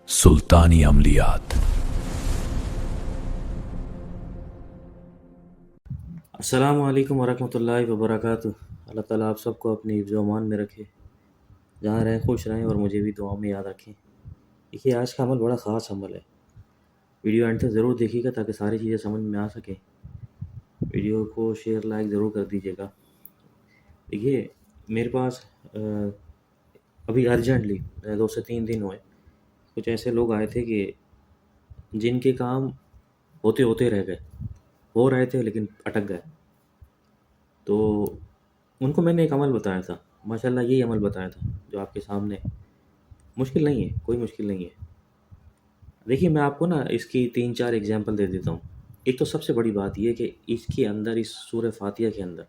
सुल्तानी अमलियात। अस्सलामु अलैकुम वरहमतुल्लाहि वबरकातुहू। अल्लाह ताला आप सबको अपनी हिफ्ज़ व अमान में रखे, जहाँ रहें खुश रहें और मुझे भी दुआ में याद रखें। देखिए, आज का अमल बड़ा ख़ास अमल है। वीडियो एंड तक ज़रूर देखिएगा ताकि सारी चीज़ें समझ में आ सकें। वीडियो को शेयर लाइक ज़रूर कर दीजिएगा। देखिए, मेरे पास अभी अर्जेंटली 2 से 3 दिन हुए, कुछ ऐसे लोग आए थे कि जिनके काम होते होते रह गए, हो रहे थे लेकिन अटक गए। तो उनको मैंने एक अमल बताया था, माशाल्लाह यही अमल बताया था जो आपके सामने है। मुश्किल नहीं है, कोई मुश्किल नहीं है। देखिए, मैं आपको ना इसकी 3-4 एग्ज़ाम्पल दे देता हूँ। एक तो सबसे बड़ी बात ये कि इसके अंदर, इस सूरह फ़ातिहा के अंदर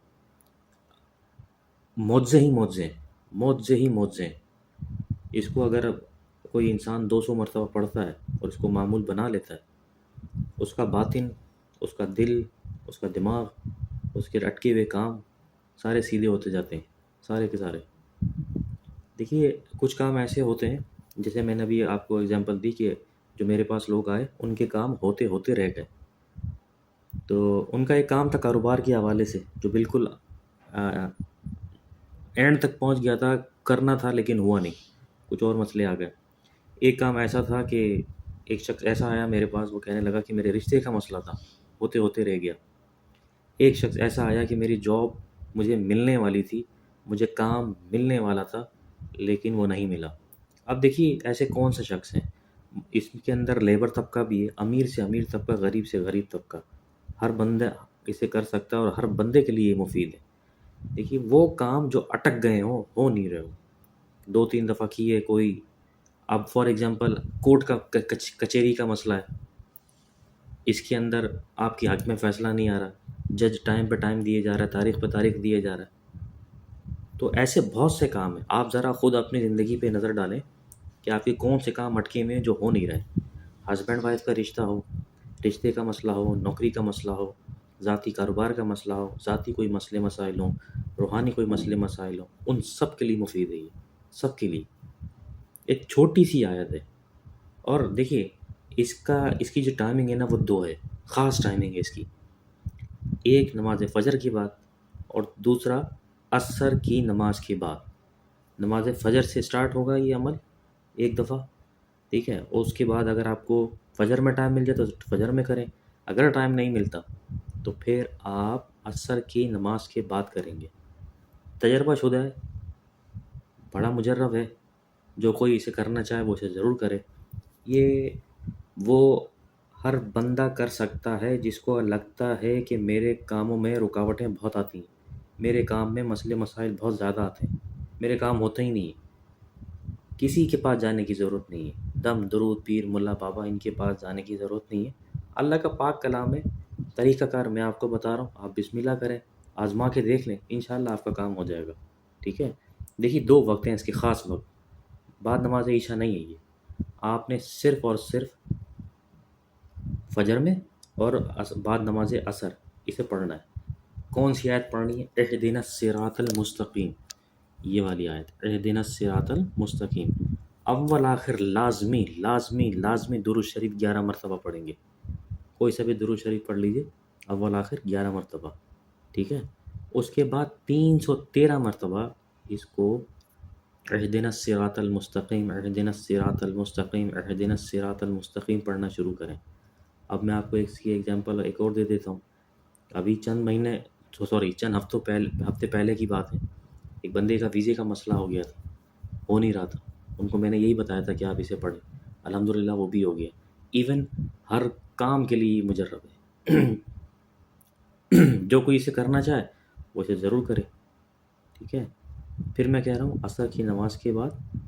मुआवज़े ही मुआवज़े हैं, मुआवज़े ही मुआवज़े हैं। इसको अगर कोई इंसान 200 मरतबा पढ़ता है और इसको मामूल बना लेता है, उसका बातिन, उसका दिल, उसका दिमाग, उसके अटके हुए काम सारे सीधे होते जाते हैं, सारे के सारे। देखिए, कुछ काम ऐसे होते हैं, जैसे मैंने अभी आपको एग्ज़ाम्पल दी कि जो मेरे पास लोग आए, उनके काम होते होते रह गए। तो उनका एक काम था कारोबार के हवाले से, जो बिल्कुल एंड तक पहुंच गया था, करना था लेकिन हुआ नहीं, कुछ और मसले आ गए। एक काम ऐसा था कि एक शख्स ऐसा आया मेरे पास, वो कहने लगा कि मेरे रिश्ते का मसला था, होते होते रह गया। एक शख्स ऐसा आया कि मेरी जॉब मुझे मिलने वाली थी, मुझे काम मिलने वाला था लेकिन वो नहीं मिला। अब देखिए, ऐसे कौन से शख्स हैं। इसके अंदर लेबर तबका भी है, अमीर से अमीर तबका, गरीब से गरीब तबका। हर बंदा इसे कर सकता है और हर बंदे के लिए ये मुफीद है। देखिए, वो काम जो अटक गए हों, हो नहीं रहे हो, 2-3 दफ़ा किए कोई। अब फॉर एग्ज़ाम्पल कोर्ट का कचहरी का मसला है, इसके अंदर आपके हक़ में फ़ैसला नहीं आ रहा, जज टाइम पे टाइम दिए जा रहा है, तारीख़ पे तारीख़ दिए जा रहा है। तो ऐसे बहुत से काम हैं। आप ज़रा ख़ुद अपनी ज़िंदगी पे नज़र डालें कि आपके कौन से काम अटके हुए हैं जो हो नहीं रहे। हस्बैंड वाइफ का रिश्ता हो, रिश्ते का मसला हो, नौकरी का मसला हो, ज़ाती कारोबार का मसला हो, ज़ाती कोई मसले मसाइल हों, रूहानी कोई मसले मसाइल हों, उन सब के लिए मुफीद है ये, सब के लिए। एक छोटी सी आयत है। और देखिए, इसकी जो टाइमिंग है ना, वो 2 है, ख़ास टाइमिंग है इसकी। एक नमाज फ़जर के बाद और दूसरा असर की नमाज के बाद। नमाज फ़जर से स्टार्ट होगा ये अमल एक दफ़ा, ठीक है। और उसके बाद अगर आपको फ़जर में टाइम मिल जाए तो फ़जर में करें, अगर टाइम नहीं मिलता तो फिर आप असर की नमाज के बाद करेंगे। तजर्बाशुदा है, बड़ा मुजर्रब है, जो कोई इसे करना चाहे वो इसे ज़रूर करे। ये वो हर बंदा कर सकता है जिसको लगता है कि मेरे कामों में रुकावटें बहुत आती हैं, मेरे काम में मसले मसाइल बहुत ज़्यादा आते हैं, मेरे काम होते ही नहीं हैं। किसी के पास जाने की ज़रूरत नहीं है, दम, दुरूद, पीर, मुल्ला, बाबा, इनके पास जाने की ज़रूरत नहीं है। अल्लाह का पाक कलाम है, तरीक़ाकार मैं आपको बता रहा हूँ, आप बिस्मिल्लाह करें, आज़मा के देख लें, इंशाअल्लाह आपका काम हो जाएगा, ठीक है। देखिए, 2 वक्त हैं इसके, ख़ास वक्त, बाद नमाज ईशा नहीं है ये। आपने सिर्फ़ और सिर्फ फ़जर में और बाद नमाज असर इसे पढ़ना है। कौन सी आयत पढ़नी है? इहदिनस सिरातल मुस्तकीम, ये वाली आयत, इहदिनस सिरातल मुस्तकीम। अव्वल आखिर लाज़मी लाज़मी लाज़मी दुरूद शरीफ 11 मरतबा पढ़ेंगे। कोई सा भी दुरूद शरीफ पढ़ लीजिए, अव्वल आखिर 11 मरतबा, ठीक है। उसके बाद 313 मरतबा इसको इहदिनस सिरातल मुस्तकीम, इहदिनस सिरातल मुस्तकीम, इहदिनस सिरातल मुस्तकीम पढ़ना शुरू करें। अब मैं आपको इसकी एग्ज़ाम्पल एक और दे देता हूँ। अभी चंद महीने, सॉरी, चंद हफ्ते पहले की बात है। एक बंदे का वीज़े का मसला हो गया था, हो नहीं रहा था। उनको मैंने यही बताया था कि आप इसे पढ़ें, अल्हम्दुलिल्लाह वो भी हो गया। इवन हर काम के लिए मुजर्रब है। जो कोई इसे करना चाहे वो इसे ज़रूर करे, ठीक है। फिर मैं कह रहा हूँ, असर की नमाज के बाद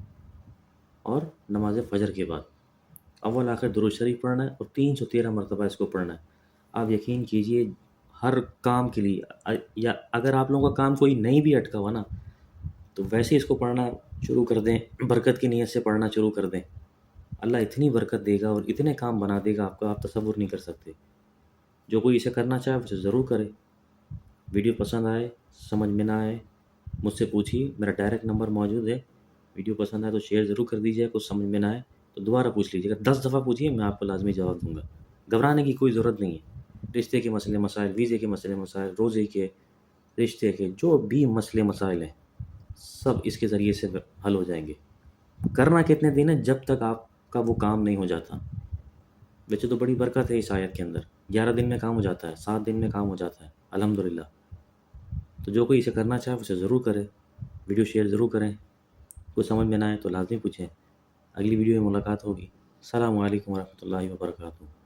और नमाज फ़जर के बाद अव्वल आखिर दुरूद शरीफ पढ़ना है और 313 मरतबा इसको पढ़ना है। आप यकीन कीजिए, हर काम के लिए या अगर आप लोगों का काम कोई नहीं भी अटका हुआ ना, तो वैसे इसको पढ़ना शुरू कर दें, बरकत की नीयत से पढ़ना शुरू कर दें। अल्लाह इतनी बरकत देगा और इतने काम बना देगा आपको, आप तसव्वुर नहीं कर सकते। जो कोई इसे करना चाहे उसे ज़रूर करे। वीडियो पसंद आए, समझ में ना आए, मुझसे पूछिए, मेरा डायरेक्ट नंबर मौजूद है। वीडियो पसंद आए तो शेयर ज़रूर कर दीजिए, कुछ समझ में ना आए तो تو دوبارہ پوچھ لیجیے گا، 10 دفعہ پوچھیے، میں آپ کو لازمی جواب دوں گا. گھبرانے کی کوئی ضرورت نہیں ہے. رشتے کے مسئلے مسائل، ویزے کے مسئلے مسائل، روزے کے، رشتے کے، جو بھی مسئلے مسائل ہیں سب اس کے ذریعے سے حل ہو جائیں گے. کرنا کتنے دن ہے؟ جب تک آپ کا وہ کام نہیں ہو جاتا. ویسے تو بڑی برکت ہے اس آیت کے اندر، 11 دن میں کام ہو جاتا ہے، 7 دن میں کام ہو جاتا ہے الحمدللہ. تو جو کوئی اسے کرنا چاہے اسے ضرور کرے. ویڈیو شیئر ضرور کریں. کوئی سمجھ میں نہ آئے تو لازمی پوچھیں. اگلی ویڈیو میں ملاقات ہوگی. السلام علیکم ورحمۃ اللہ وبرکاتہ.